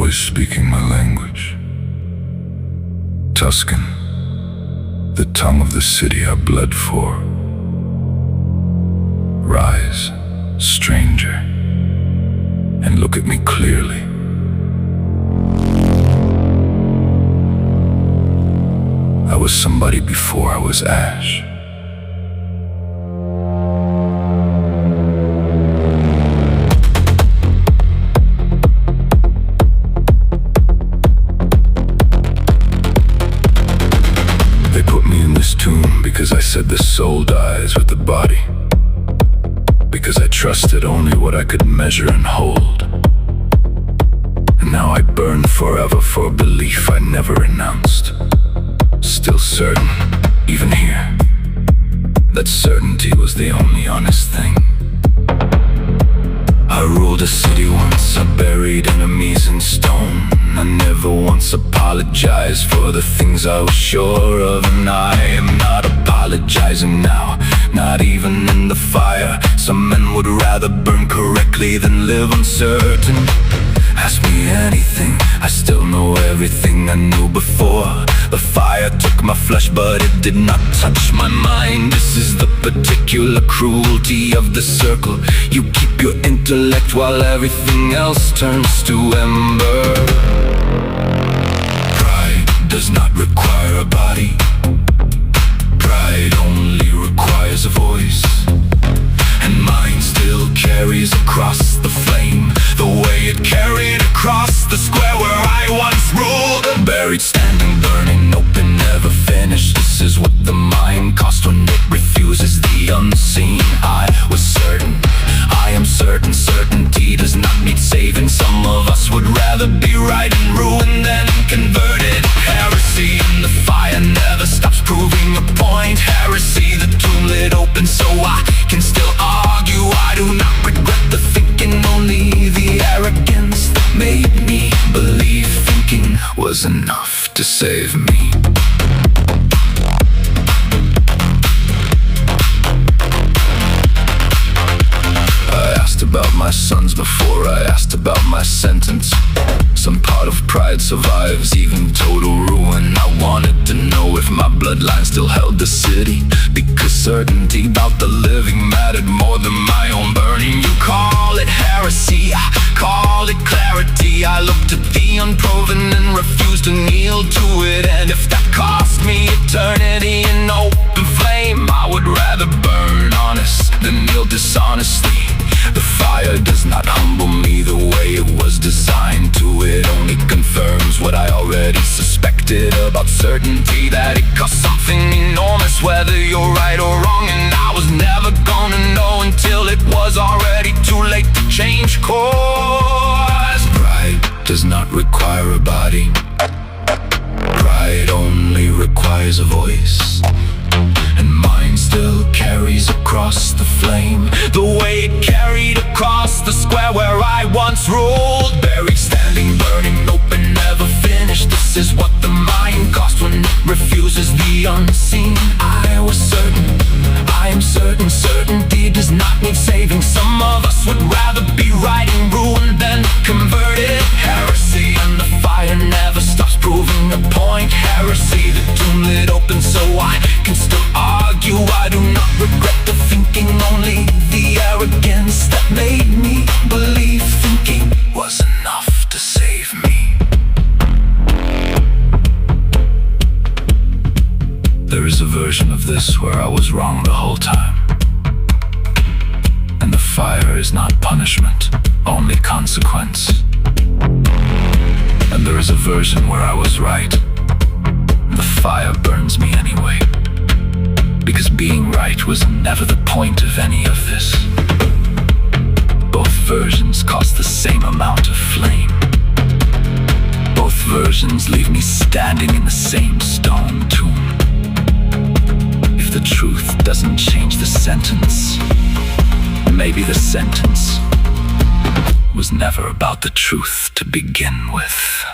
voice speaking my language. Tuscan, the tongue of the city I bled for. Rise, stranger, and look at me clearly. I was somebody before I was ash. They put me in this tomb because I said the soul dies with the body. Because I trusted only what I could measure and hold. And now I burn forever for a belief I never renounced. Still certain, even here, that certainty was the only honest thing. I ruled a city once, I buried enemies in stone. I never once apologized for the things I was sure of. And I am not apologizing now, not even in the fire. Some men would rather burn correctly than live uncertain. Ask me anything, I still know everything I knew before. The fire took my flesh, but it did not touch my mind. This is the particular cruelty of the circle. You keep your intellect while everything else turns to ember. Pride does not require a body. Pride only requires a voice. And mine still carries across the flame the way it carried across the square where I once ruled. Buried, standing, burning, open, never finished. This is what the mind costs when it refuses the unseen. I was certain, I am certain. Certainty does not need saving. Some of us would rather be right and ruined than converted. Heresy in the fire never stops proving a point. Heresy, the tomb lid open so I can still argue. I do not regret the thinking, only the arrogance that made me believe thinking was enough to save me. I asked about my sons before I asked about my sentence. Some part of pride survives even total ruin. I wanted to know if my bloodline still held the city, because certainty about the living mattered more than my own burning. You call it heresy, I call it clarity. I looked at the unproven and refused to kneel to it. And if that cost me eternity in open flame, I would rather burn honest than kneel dishonestly. The fire does not humble me the way it was designed to. It only confirms what I already suspected about certainty, that it costs something enormous whether you're right or wrong. And I was never gonna know until it was already too late to change course. Pride does not require a body. Pride only requires a voice. And mine still carries across the flame the way it carried across the square where I once ruled. Buried, standing, burning, open, never finished. This is what the mind costs when it refuses the unseen. I was certain, I am certain. Certainty does not need saving. Some of us would rather be right and ruined than converted. Heresy and the fire never stops proving a point. Heresy, the tomb lid open so I can still argue. I do not regret the thinking, only the arrogance that made me believe thinking was enough to save me. There is a version of this where I was wrong the whole time. And the fire is not punishment, only consequence. And there is a version where I was right. The fire burns me anyway. Because being right was never the point of any of this. Both versions cost the same amount of flame. Both versions leave me standing in the same stone tomb. If the truth doesn't change the sentence, maybe the sentence was never about the truth to begin with.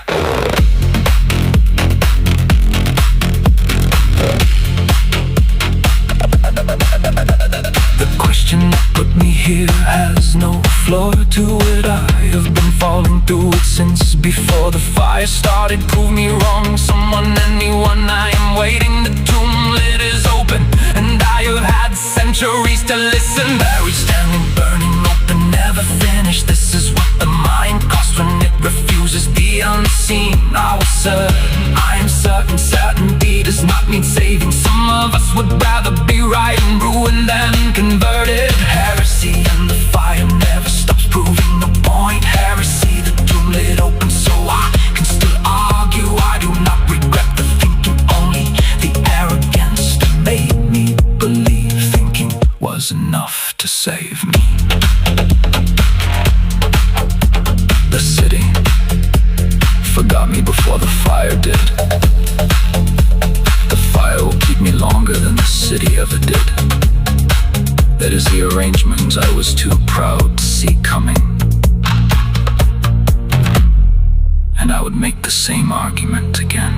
The question that put me here has no floor to it. I have been falling through it since before the fire started. Prove me wrong, someone, anyone, I am waiting. The tomb lid is open, and I have had centuries to listen. Buried, standing, burning open, never finished. This is what the mind costs when it refuses the unseen. I was certain, I am certain. Certainty does not mean saving. Some of us would rather be right and ruined than converted. Heresy and the fire never stops proving the point. Heresy, the tomb lid open so I can still argue. I do not regret the thinking, only the arrogance that made me believe thinking was enough to save me. The city forgot me before the fire did. The fire will keep me longer than the city ever did. That is the arrangement I was too proud to see coming. And I would make the same argument again.